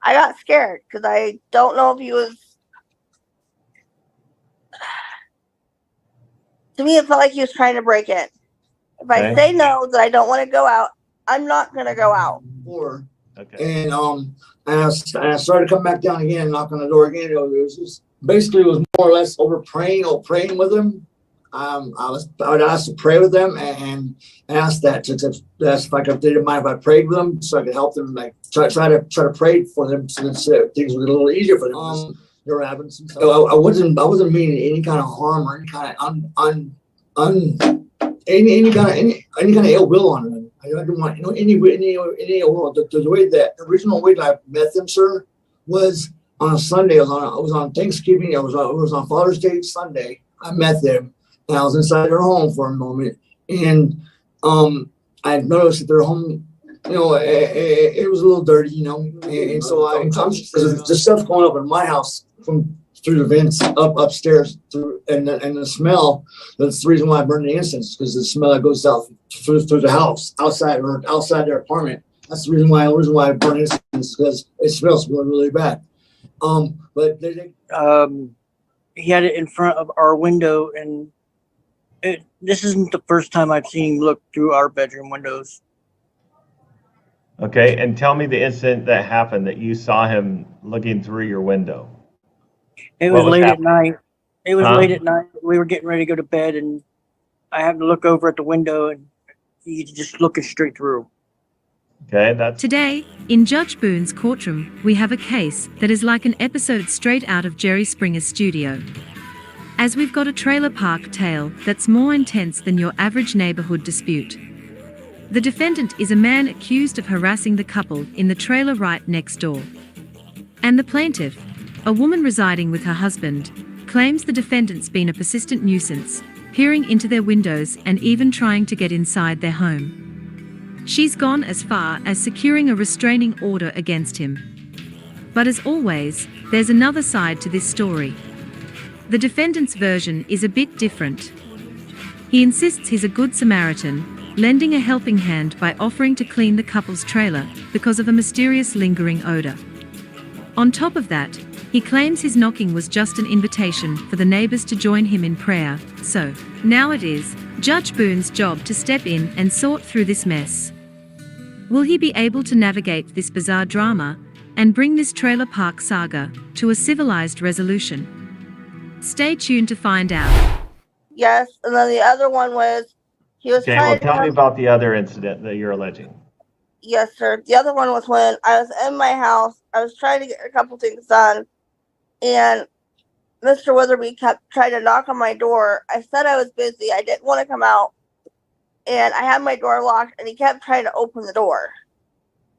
I got scared because I don't know if he was. To me, it felt like he was trying to break in. If I say no, that I don't want to go out, I'm not going to go out. Okay. And I started to come back down again and knock on the door again. It was more or less over praying with him. I would ask to pray with them and ask that if I could, they didn't mind if I prayed with them so I could help them, like try to pray for them so that things would get a little easier for them. They were having some stuff. I wasn't meaning any kind of harm or any kind of ill will on them. I didn't want any ill will. The original way that I met them, sir, was on a Sunday. I was on Thanksgiving. It was on Father's Day Sunday. I met them. And I was inside their home for a moment, and I noticed that their home, it was a little dirty, and so the stuff going up in my house through the vents upstairs and the smell. That's the reason why I burned the incense, because the smell that goes out through the house outside their apartment. That's the reason why I burned incense, because it smells really, really bad. But he had it in front of our window, and this isn't the first time I've seen him look through our bedroom windows. Okay, and tell me the incident that happened that you saw him looking through your window. It was late at night. It was late at night. We were getting ready to go to bed, and I happened to look over at the window, and he's just looking straight through. Okay, that's... Today, in Judge Boone's courtroom, we have a case that is like an episode straight out of Jerry Springer's studio. As we've got a trailer park tale that's more intense than your average neighborhood dispute. The defendant is a man accused of harassing the couple in the trailer right next door. And the plaintiff, a woman residing with her husband, claims the defendant's been a persistent nuisance, peering into their windows and even trying to get inside their home. She's gone as far as securing a restraining order against him. But as always, there's another side to this story. The defendant's version is a bit different. He insists he's a good Samaritan, lending a helping hand by offering to clean the couple's trailer because of a mysterious lingering odor. On top of that, he claims his knocking was just an invitation for the neighbors to join him in prayer. So, now it is Judge Boone's job to step in and sort through this mess. Will he be able to navigate this bizarre drama and bring this trailer park saga to a civilized resolution? Stay tuned to find out. Yes, and then the other one was he was trying to tell me about the other incident that you're alleging. Yes, sir. The other one was when I was in my house. I was trying to get a couple things done, and Mr. Witherby kept trying to knock on my door. I said I was busy. I didn't want to come out, and I had my door locked, and he kept trying to open the door,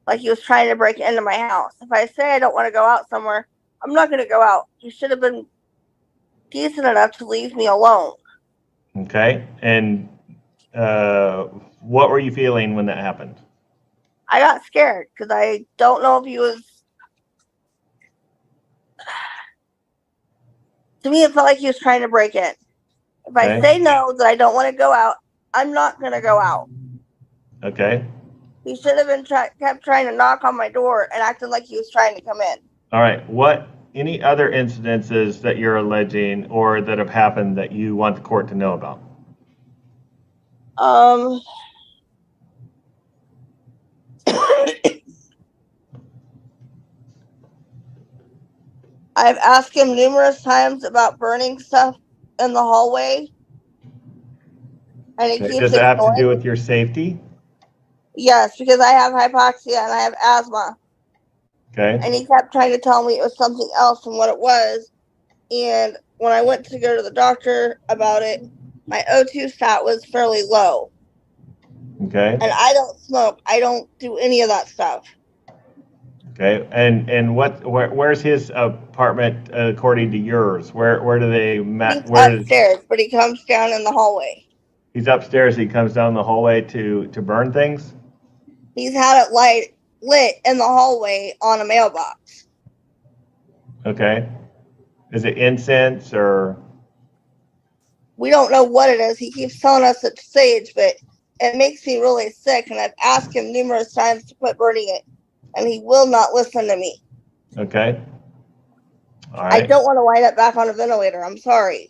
like he was trying to break into my house. If I say I don't want to go out somewhere, I'm not going to go out. You should have been decent enough to leave me alone. Okay, and what were you feeling when that happened? I got scared because I don't know if he was. To me, it felt like he was trying to break in. If I say no, that I don't want to go out, I'm not going to go out. Okay. He should have been kept trying to knock on my door and acting like he was trying to come in. All right. Any other incidences that you're alleging or that have happened that you want the court to know about? I've asked him numerous times about burning stuff in the hallway. And he keeps Does it have to do with your safety? Yes, because I have hypoxia and I have asthma. Okay. And he kept trying to tell me it was something else than what it was. And when I went to go to the doctor about it, my O2 stat was fairly low. Okay. And I don't smoke. I don't do any of that stuff. Okay. And where's his apartment according to yours? Where do they He's upstairs, but he comes down in the hallway. He's upstairs. He comes down the hallway to burn things? He's had it lit in the hallway on a mailbox. Okay. Is it incense or? We don't know what it is. He keeps telling us it's sage, but it makes me really sick. And I've asked him numerous times to quit burning it, and he will not listen to me. Okay. All I right. don't want to wind up back on a ventilator. I'm sorry.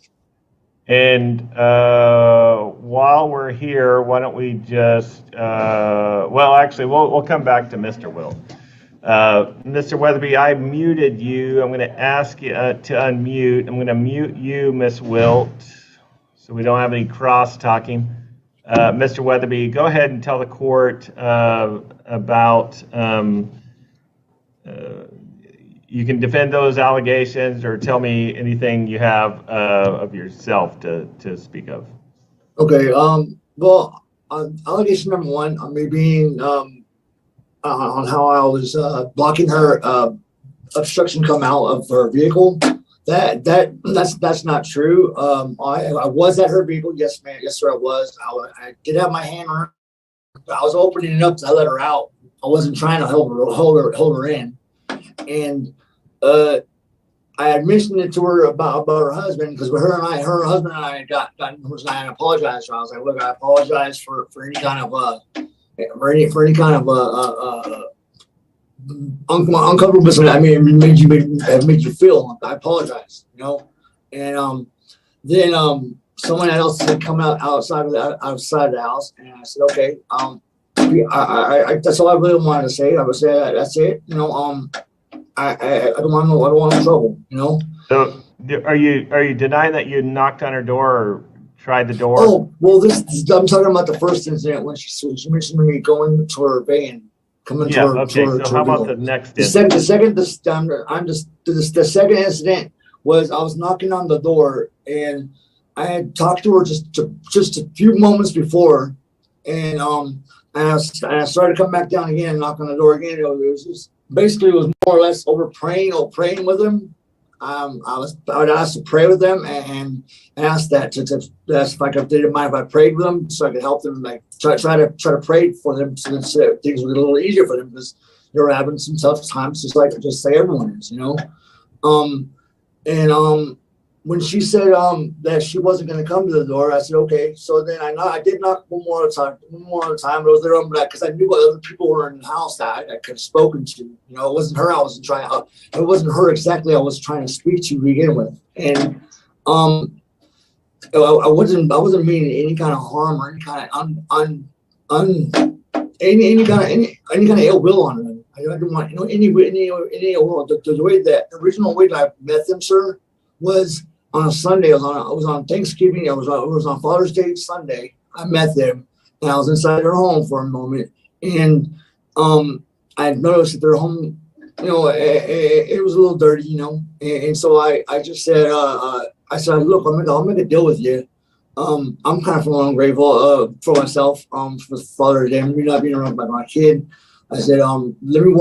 And while we're here, why don't we just, well, actually, we'll come back to Mr. Wilt. Mr. Weatherby, I muted you. I'm going to ask you to unmute. I'm going to mute you, Miss Wilt, so we don't have any cross-talking. Mr. Weatherby, go ahead and tell the court about, you can defend those allegations or tell me anything you have of yourself to speak of. Okay. Well, allegation number one, on me being on how I was blocking her obstruction come out of her vehicle. That's not true. I was at her vehicle. Yes, ma'am. Yes, sir. I was. I did have my hand on her. I was opening it up to let her out. I wasn't trying to hold her in. And I had mentioned it to her about her husband, because her husband and I got I apologized. So I was like, look, I apologize for any kind of uncomfortableness that made you feel. I apologize, you know. And then someone else had come outside of the house, and I said, okay, I that's all I really wanted to say. I would say that's it, you know. I don't want no trouble, you know. So are you denying that you knocked on her door or tried the door? Oh, well, I'm talking about the first incident when she mentioned to me going to her van, coming to her. Okay. To her, so how about the next the incident? the second incident was I was knocking on the door, and I had talked to her just a few moments before, and I started to come back down again, knock on the door again. It was just basically more or less over praying with them. I would ask to pray with them and ask that to ask if I could, they didn't mind if I prayed with them, so I could help them, like try to pray for them, so that things would get a little easier for them, because they were having some tough times, just like everyone is, you know. And when she said that she wasn't going to come to the door, I said okay. So then I did knock one more at a time. But it was their own, because I knew what other people were in the house that I could have spoken to. You know, it wasn't her. It wasn't her exactly. I was trying to speak to begin with, and I wasn't meaning any kind of harm or any kind of ill will on them. I didn't want any ill will. The original way that I met them, sir, was on a Sunday. I was on Thanksgiving. It was on Father's Day Sunday. I met them, and I was inside their home for a moment, and I noticed that their home, you know, it was a little dirty, you know, and so I just said, I said, look, I'll make a deal with you. I'm kind of feeling ungrateful for myself for Father's Day. Me not being around by my kid. I said, let me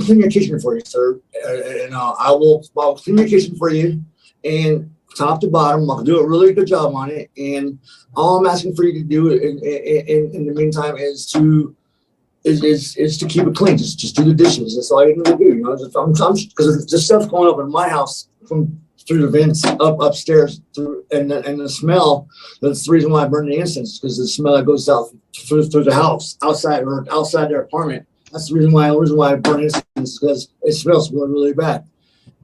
clean your kitchen for you, sir, and I'll clean your kitchen for you, and top to bottom, I'll do a really good job on it. And all I'm asking for you to do in the meantime is to keep it clean. Just do the dishes. That's all I need to do. You know, because there's stuff going up in my house through the vents upstairs and the smell. That's the reason why I burn the incense, because the smell that goes out through the house outside their apartment. That's the reason why I burn incense, because it smells really, really bad.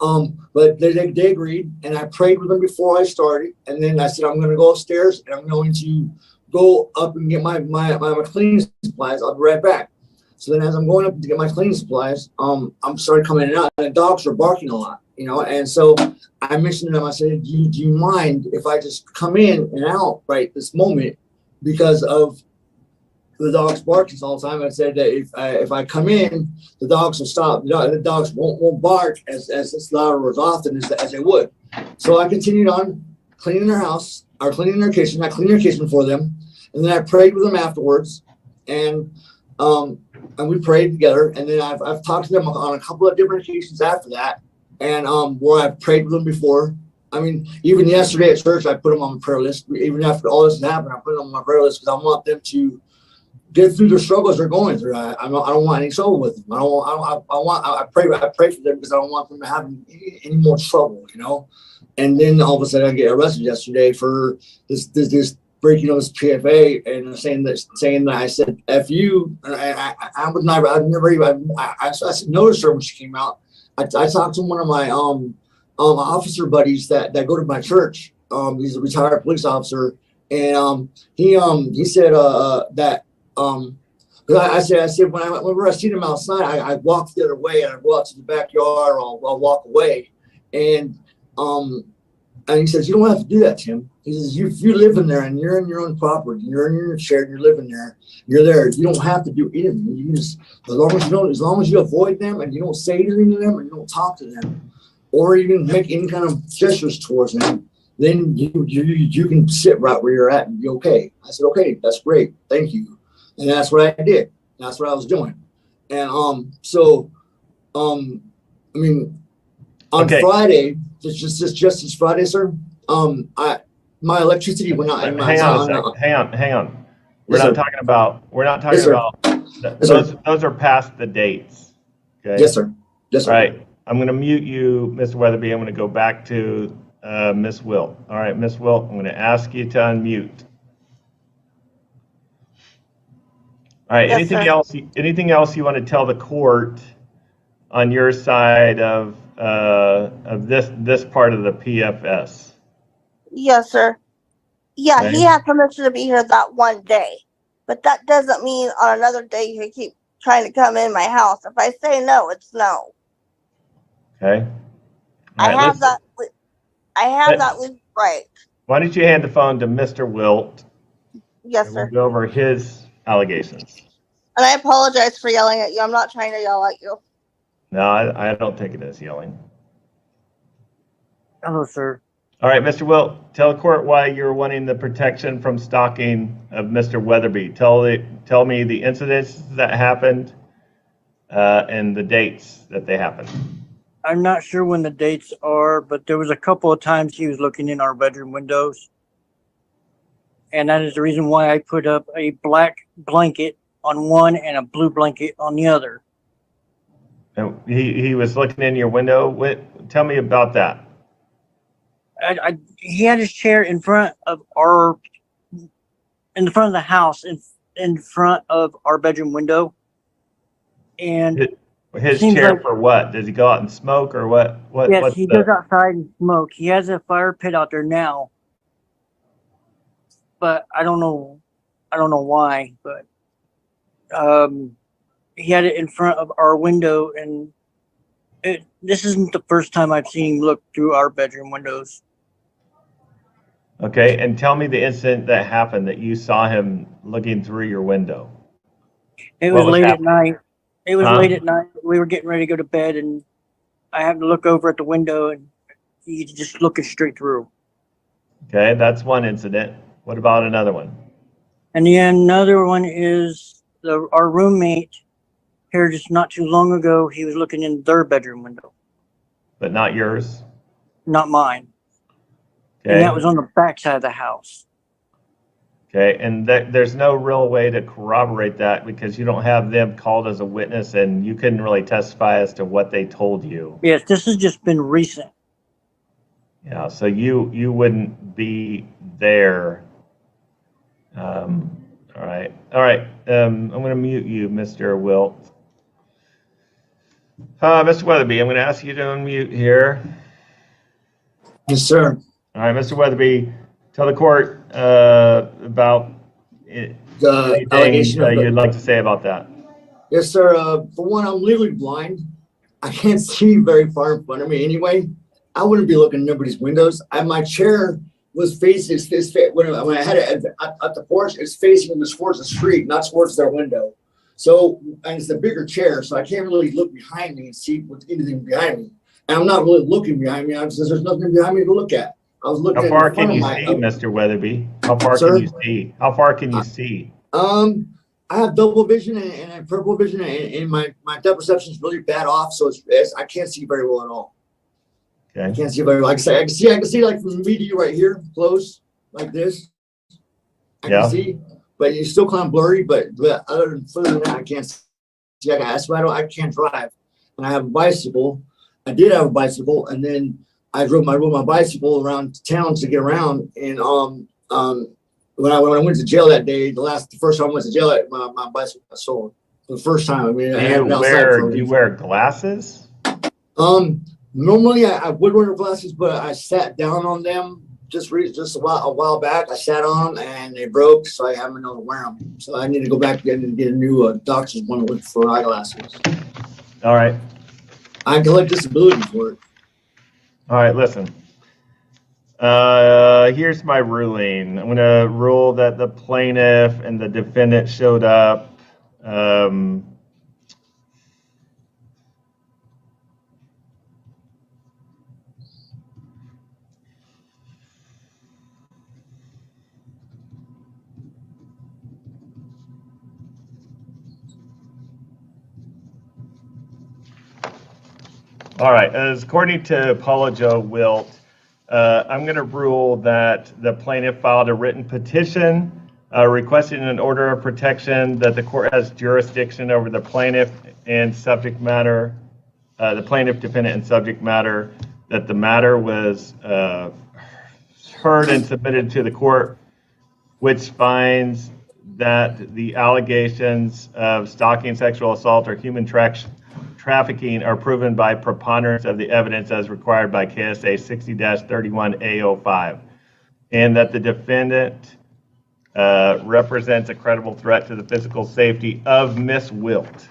But they agreed, and I prayed with them before I started, and then I said I'm going to go upstairs and I'm going to go up and get my cleaning supplies. I'll be right back. So then, as I'm going up to get my cleaning supplies, I'm started coming in and out, and the dogs were barking a lot, you know. And so I mentioned to them, I said, do you mind if I just come in and out right this moment, because of the dogs barking all the time? I said that if I come in, the dogs will stop. The dogs won't bark as loud or as often as they would. So I continued on cleaning their house, or cleaning their kitchen. I cleaned their kitchen for them, and then I prayed with them afterwards, and we prayed together. And then I've talked to them on a couple of different occasions after that, and where I've prayed with them before. I mean, even yesterday at church, I put them on my prayer list. Even after all this has happened, I put them on my prayer list, because I want them to get through the struggles they're going through. I don't want any trouble with them. I pray for them, because I don't want them to have any more trouble, you know. And then all of a sudden I get arrested yesterday for this breaking of this PFA, and saying that I said F you. I said no to her when she came out. I talked to one of my officer buddies that go to my church. He's a retired police officer, and he said that 'cause I said whenever I see him outside, I walk the other way and I go out to the backyard, or I'll walk away, and he says, you don't have to do that, Tim. He says, you live in there and you're in your own property, you're in your chair and you're living there, you're there. You don't have to do anything. You just, as long as you avoid them and you don't say anything to them and you don't talk to them or even make any kind of gestures towards them, then you can sit right where you're at and be okay. I said, okay, that's great. Thank you. And that's what I did. That's what I was doing. And I mean, on Friday, just this Friday, sir. My electricity went out. Hang on. We're not talking about. Those are past the dates. Okay. Yes, sir. Yes, sir. All right. I'm going to mute you, Mr. Weatherby. I'm going to go back to Miss Wilt. All right, Miss Wilt. I'm going to ask you to unmute. All right. Yes, anything else you want to tell the court on your side of this part of the PFS? Yes, sir. Yeah, Okay. he had permission to be here that one day, but that doesn't mean on another day you keep trying to come in my house. If I say no, it's no. Okay. I have that legal right. Why don't you hand the phone to Mr. Wilt? Yes, and sir. we'll go over his allegations. And I apologize for yelling at you. I'm not trying to yell at you. No, I don't think it is yelling. Hello, sir. All right, Mr. Wilt, tell the court why you're wanting the protection from stalking of Mr. Weatherby. Tell me the incidents that happened and the dates that they happened. I'm not sure when the dates are, but there was a couple of times he was looking in our bedroom windows. And that is the reason why I put up a black blanket on one and a blue blanket on the other. And he was looking in your window. Tell me about that. He had his chair in front of the house, in front of our bedroom window. And his chair for what? Does he go out and smoke or what? Yes, he goes outside and smoke. He has a fire pit out there now, but I don't know why. But he had it in front of our window, and this isn't the first time I've seen him look through our bedroom windows. Okay, and tell me the incident that happened that you saw him looking through your window. It was late at night. It was late at night. We were getting ready to go to bed, and I happened to look over at the window, and he's just looking straight through. Okay, that's one incident. What about another one? And then another one is our roommate here just not too long ago. He was looking in their bedroom window. But not yours? Not mine. Okay. And that was on the back side of the house. Okay, and there's no real way to corroborate that because you don't have them called as a witness and you couldn't really testify as to what they told you. Yes, this has just been recent. Yeah, so you wouldn't be there. All right. I'm going to mute you, Mr. Wilt. Mr. Weatherby, I'm going to ask you to unmute here. Yes, sir. All right, Mr. Weatherby, tell the court about The allegation anything you'd like to say about that. Yes, sir. For one, I'm legally blind. I can't see very far in front of me anyway. I wouldn't be looking in nobody's windows. My chair was facing when I had it at the porch. It's facing towards the street, not towards their window. So, and it's a bigger chair, so I can't really look behind me and see what's anything behind me. And I'm not really looking behind me. There's nothing behind me to look at. I was looking. How far can you see, Mr. Weatherby? How far can you see? How far can you see? I have double vision and purple vision, and my depth perception is really bad off, so I can't see very well at all. Okay. I can't see very well. I can see like from me to you right here, close like this. I can see, but it's still kind of blurry. But other than that, I can't see. That's why I can't drive. And I have a bicycle. I did have a bicycle, and then I rode my bicycle around town to get around. And when I went to jail that day, the first time I went to jail, my bicycle got stolen for the first time. I mean, Do you wear glasses? Normally I would wear glasses, but I sat down on them just a while back. I sat on them and they broke, so I haven't been able to wear them. So I need to go back and get a new doctor's one for eyeglasses. All right. I collect disability for it. All right, listen. Here's my ruling. I'm going to rule that the plaintiff and the defendant showed up. All right, as according to Paula Jo Wilt, I'm going to rule that the plaintiff filed a written petition requesting an order of protection, that the court has jurisdiction over the plaintiff and subject matter, the plaintiff, defendant, and subject matter, that the matter was heard and submitted to the court, which finds that the allegations of stalking, sexual assault, or human trafficking are proven by preponderance of the evidence as required by KSA 60-31A05, and that the defendant represents a credible threat to the physical safety of Miss Wilt.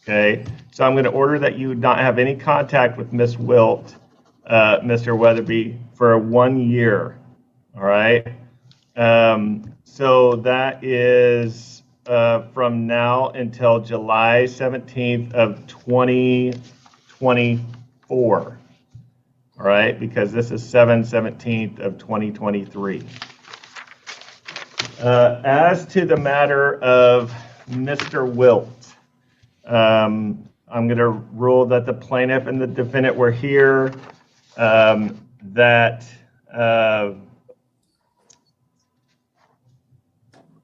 Okay, so I'm going to order that you not have any contact with Miss Wilt, Mr. Weatherby, for 1 year. All right, so that is from now until July 17th of 2024. All right, because this is 7/17th of 2023. As to the matter of Mr. Wilt, I'm going to rule that the plaintiff and the defendant were here, that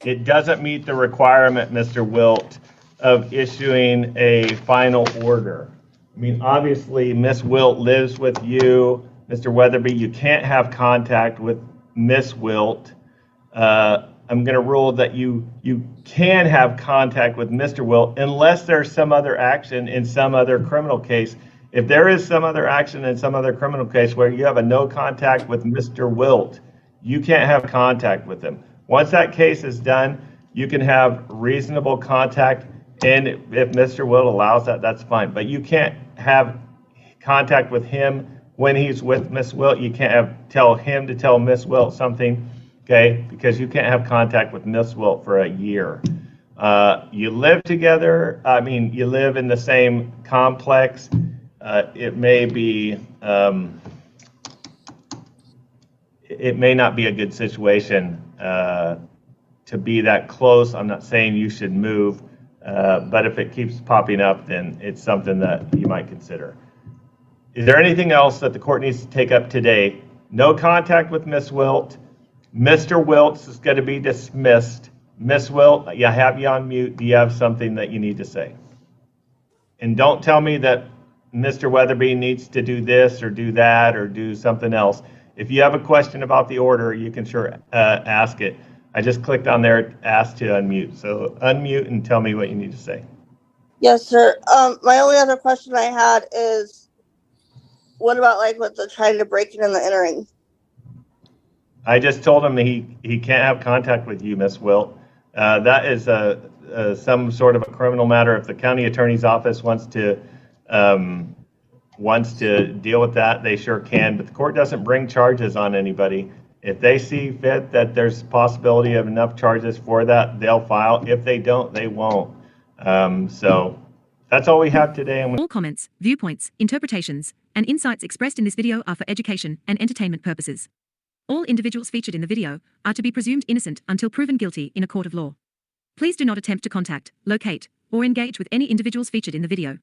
it doesn't meet the requirement, Mr. Wilt, of issuing a final order. I mean, obviously, Miss Wilt lives with you, Mr. Weatherby. You can't have contact with Miss Wilt. I'm going to rule that you can have contact with Mr. Wilt unless there's some other action in some other criminal case. If there is some other action in some other criminal case where you have a no contact with Mr. Wilt, you can't have contact with him. Once that case is done, you can have reasonable contact, and if Mr. Wilt allows that, that's fine. But you can't have contact with him when he's with Miss Wilt. You can't tell him to tell Miss Wilt something, okay? Because you can't have contact with Miss Wilt for a year. You live together. I mean, you live in the same complex. It may be, it may not be a good situation to be that close. I'm not saying you should move, but if it keeps popping up, then it's something that you might consider. Is there anything else that the court needs to take up today? No contact with Miss Wilt. Mr. Wilt is going to be dismissed. Miss Wilt, I have you on mute. Do you have something that you need to say? And don't tell me that Mr. Weatherby needs to do this or do that or do something else. If you have a question about the order, you can sure ask it. I just clicked on there, ask to unmute. So unmute and tell me what you need to say. Yes, sir. My only other question I had is, what about like with the trying to break in and the entering? I just told him he can't have contact with you, Miss Wilt. That is some sort of a criminal matter. If the county attorney's office wants to deal with that, they sure can. But the court doesn't bring charges on anybody. If they see fit that there's possibility of enough charges for that, they'll file. If they don't, they won't. So that's all we have today. All comments, viewpoints, interpretations, and insights expressed in this video are for education and entertainment purposes. All individuals featured in the video are to be presumed innocent until proven guilty in a court of law. Please do not attempt to contact, locate, or engage with any individuals featured in the video.